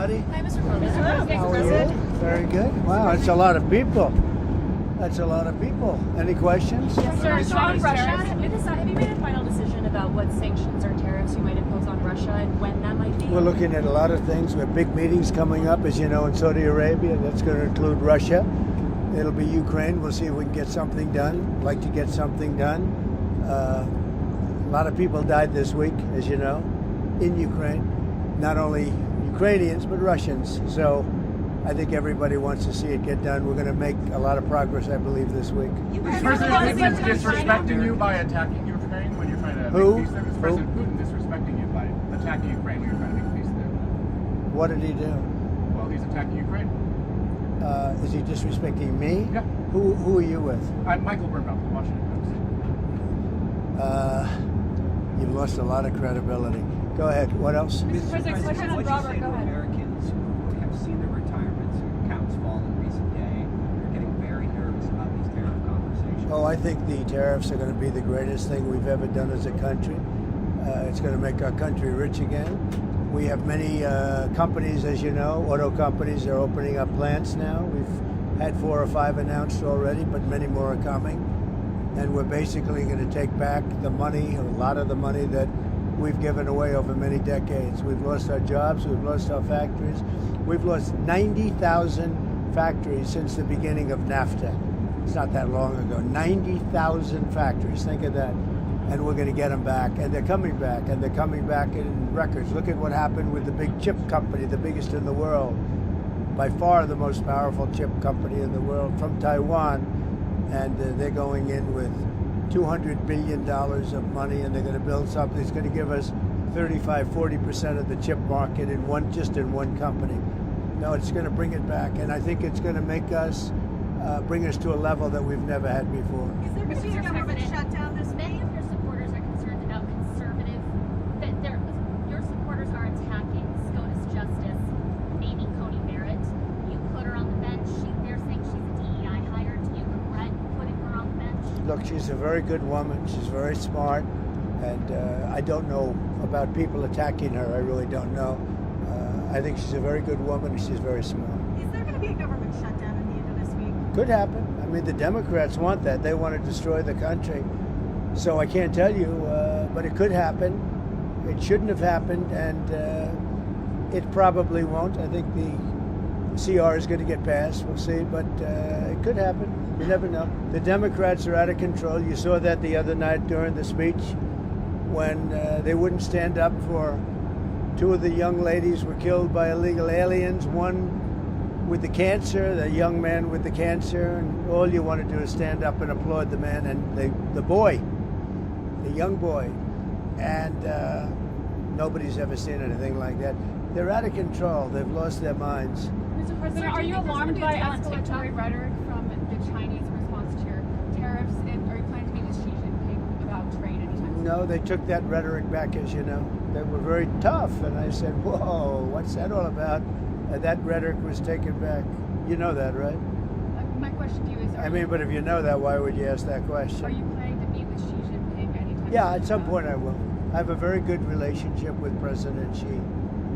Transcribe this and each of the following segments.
everybody. Hi, Mr. President. How are you? Very good. Wow, it's a lot of people. That's a lot of people. Any questions? Yes, sir. So on Russia, have you made a final decision about what sanctions or tariffs you might impose on Russia and when that might be? We're looking at a lot of things. We have big meetings coming up, as you know, in Saudi Arabia. That's going to include Russia. It'll be Ukraine. We'll see if we can get something done. Like to get something done. A lot of people died this week, as you know, in Ukraine. Not only Ukrainians, but Russians. So I think everybody wants to see it get done. We're going to make a lot of progress, I believe, this week. Is President Putin disrespecting you by attacking Ukraine when you're trying to make peace there? Is President Putin disrespecting you by attacking Ukraine when you're trying to make peace there? What did he do? Well, he's attacking Ukraine. Is he disrespecting me? Yeah. Who are you with? I'm Michael Burnbaum from Washington Post. You've lost a lot of credibility. Go ahead. What else? Mr. President, question on Robert. Go ahead. Americans who have seen their retirement accounts fall in recent day are getting very nervous about these tariff conversations. Oh, I think the tariffs are going to be the greatest thing we've ever done as a country. It's going to make our country rich again. We have many companies, as you know, auto companies. They're opening up plants now. We've had 4 or 5 announced already, but many more are coming. And we're basically going to take back the money, a lot of the money that we've given away over many decades. We've lost our jobs, we've lost our factories. We've lost 90,000 factories since the beginning of NAFTA. It's not that long ago. 90,000 factories, think of that. And we're going to get them back, and they're coming back, and they're coming back in records. Look at what happened with the big chip company, the biggest in the world, by far the most powerful chip company in the world, from Taiwan, and they're going in with $200 billion of money, and they're going to build something that's going to give us 35-40% of the chip market in one company. No, it's going to bring it back, and I think it's going to make us bring us to a level that we've never had before. Is there going to be a government shutdown this May? Many of your supporters are concerned about your supporters are attacking SCOTUS Justice Amy Coney Barrett. You put her on the bench. They're saying she's a DEI hire. Do you regret putting her on the bench? Look, she's a very good woman. She's very smart, and I don't know about people attacking her. I really don't know. I think she's a very good woman, and she's very smart. Is there going to be a government shutdown at the end of this week? Could happen. I mean, the Democrats want that. They want to destroy the country. So I can't tell you, but it could happen. It shouldn't have happened, and it probably won't. I think the CR is going to get passed. We'll see, but it could happen. You never know. The Democrats are out of control. You saw that the other night during the speech when they wouldn't stand up for 2 of the young ladies were killed by illegal aliens, one with the cancer, the young man with the cancer, and all you want to do is stand up and applaud the man and the boy, the young boy. And nobody's ever seen anything like that. They're out of control. They've lost their minds. Mr. President, are you alarmed by escalatory rhetoric from the Chinese response to your tariffs? And are you planning to meet with Xi Jinping about trade anytime soon? No, they took that rhetoric back, as you know. They were very tough, and I said, whoa, what's that all about? And that rhetoric was taken back. You know that, right? My question to you is, but if you know that, why would you ask that question? are you planning to meet with Xi Jinping anytime soon? Yeah, at some point I will. I have a very good relationship with President Xi.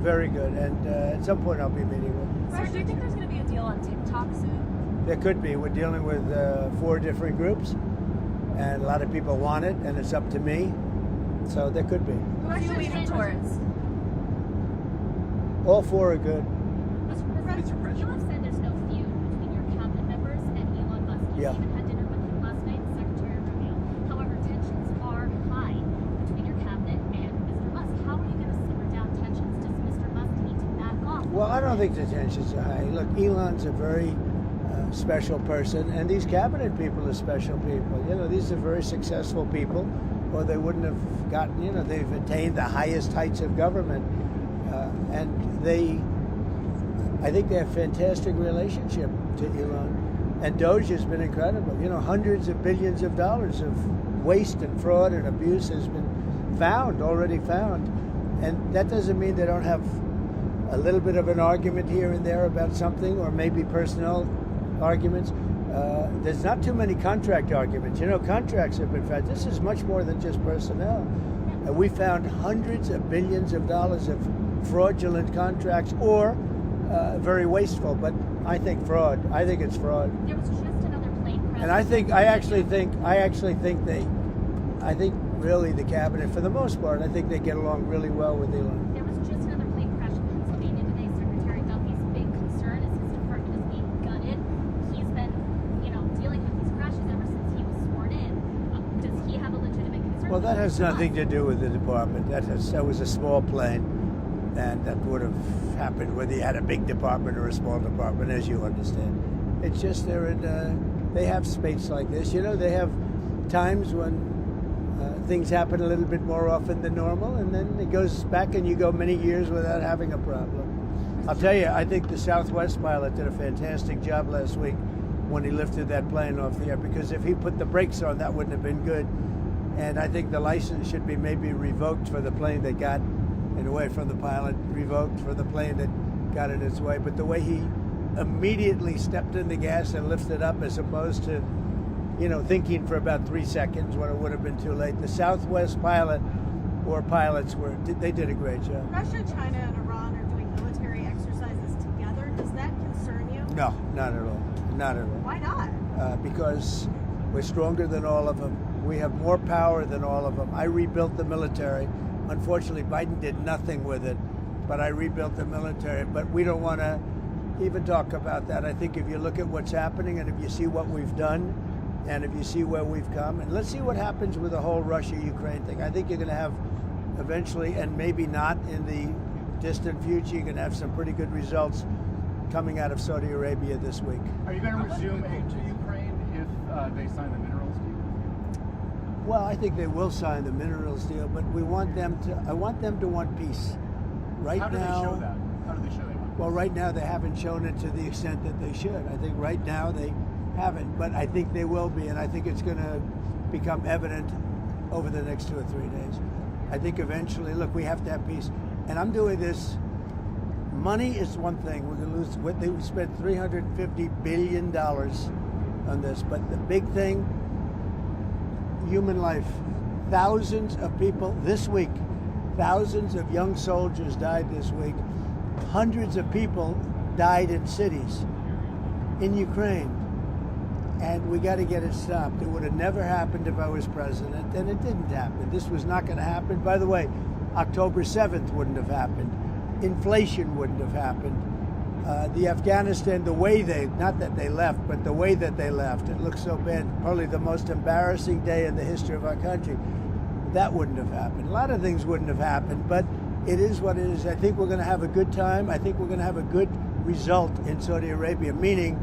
Very good. And at some point I'll be meeting with him. Sir, do you think there's going to be a deal on TikTok soon? There could be. We're dealing with 4 different groups, and a lot of people want it, and it's up to me. So there could be. Who are you leaning towards? All 4 are good. Mr. President, Elon said there's no feud between your cabinet members and Elon Musk. You Yeah. even had dinner with him last night, Secretary Rubio. However, tensions are high between your cabinet and Mr. Musk. How are you going to simmer down tensions? Does Mr. Musk need to back off? Well, I don't think the tensions are high. Look, Elon's a very special person, and these cabinet people are special people. You know, these are very successful people, or they wouldn't have gotten, they've attained the highest heights of government. And I think they have a fantastic relationship to Elon. And Doge has been incredible. Hundreds of billions of dollars of waste and fraud and abuse has been already found. And that doesn't mean they don't have a little bit of an argument here and there about something, or maybe personnel arguments. There's not too many contract arguments. Contracts have been found. This is much more than just personnel. And we found hundreds of billions of dollars of fraudulent contracts or very wasteful. But I think fraud. I think it's fraud. There was just another plane crash. And I think really the cabinet, for the most part, I think they get along really well with Elon. There was just another plane crash in Pennsylvania today. Secretary Duffy's big concern is his department is being gutted. He's been, dealing with these crashes ever since he was sworn in. Does he have a legitimate concern? Well, that has nothing to do with the department. That was a small plane, and that would have happened whether you had a big department or a small department, as you understand. It's just they have space like this. They have times when things happen a little bit more often than normal, and then it goes back and you go many years without having a problem. I'll tell you, I think the Southwest pilot did a fantastic job last week when he lifted that plane off the air, because if he put the brakes on, that wouldn't have been good. And I think the license should be maybe revoked for the plane that got in the way from the pilot, revoked for the plane that got in its way. But the way he immediately stepped in the gas and lifted up, as opposed to thinking for about 3 seconds when it would have been too late. The Southwest pilot or pilots they did a great job. Russia, China, and Iran are doing military exercises together. Does that concern you? No, not at all. Not at all. Why not? Because we're stronger than all of them. We have more power than all of them. I rebuilt the military. Unfortunately, Biden did nothing with it, but I rebuilt the military. But we don't want to even talk about that. I think if you look at what's happening and if you see what we've done, and if you see where we've come, and let's see what happens with the whole Russia-Ukraine thing. I think you're going to have eventually, and maybe not in the distant future, you're going to have some pretty good results coming out of Saudi Arabia this week. Are you going to resume aid to Ukraine if they sign the minerals deal? Well, I think they will sign the minerals deal, but I want them to want peace. Right How do now, they show that? How do they show they want peace? well, right now they haven't shown it to the extent that they should. I think right now they haven't, but I think they will be, and I think it's going to become evident over the next 2 or 3 days. I think eventually, look, we have to have peace, and I'm doing this. Money is one thing. We're going to lose. We spent $350 billion on this, but the big thing, human life. Thousands of people this week, thousands of young soldiers died this week. Hundreds of people died in cities in Ukraine. And we got to get it stopped. It would have never happened if I was president, and it didn't happen. This was not going to happen. By the way, October 7th wouldn't have happened. Inflation wouldn't have happened. The Afghanistan, the way not that they left, but the way that they left, it looks so bad. Probably the most embarrassing day in the history of our country. That wouldn't have happened. A lot of things wouldn't have happened, but it is what it is. I think we're going to have a good time. I think we're going to have a good result in Saudi Arabia, meaning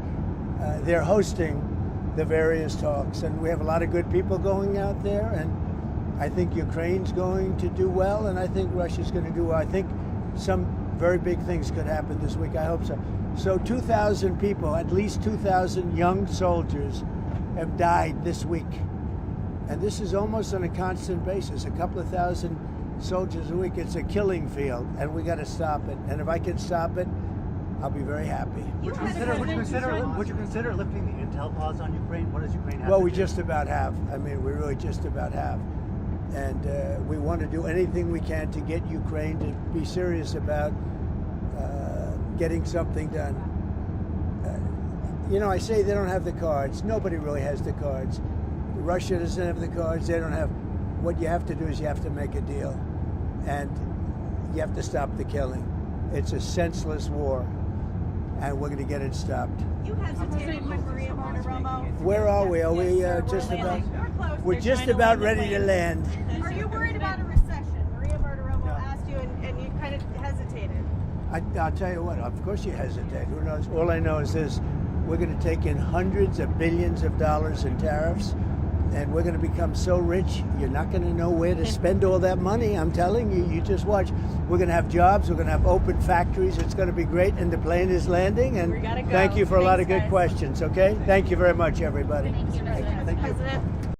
they're hosting the various talks, and we have a lot of good people going out there, and I think Ukraine's going to do well, and I think Russia's going to do well. I think some very big things could happen this week. I hope so. So 2,000 people, at least 2,000 young soldiers have died this week, and this is almost on a constant basis, a couple of thousand soldiers a week. It's a killing field, and we got to stop it, and if I can stop it, I'll be very happy. Would you consider lifting the intel pause on Ukraine? What does Ukraine have Well, to we do? just about have. I mean, we really just about have. And we want to do anything we can to get Ukraine to be serious about getting something done. I say they don't have the cards. Nobody really has the cards. Russia doesn't have the cards. They don't have. What you have to do is you have to make a deal. And you have to stop the killing. It's a senseless war. And we're going to get it stopped. You hesitated when Maria Bartiromo. Where are we? Are we just about? We're just about ready to land. Are you worried about a recession? Maria Bartiromo asked you, and you kind of hesitated. I'll tell you what, of course you hesitate. Who knows? All I know is this. We're going to take in hundreds of billions of dollars in tariffs, and we're going to become so rich, you're not going to know where to spend all that money. I'm telling you, you just watch. We're going to have jobs. We're going to have open factories. It's going to be great, and the plane is landing. And We gotta go. thank you for a lot of Thanks, good guys. questions, okay? Thank you very much, everybody. Thank you, President. Thank you. President.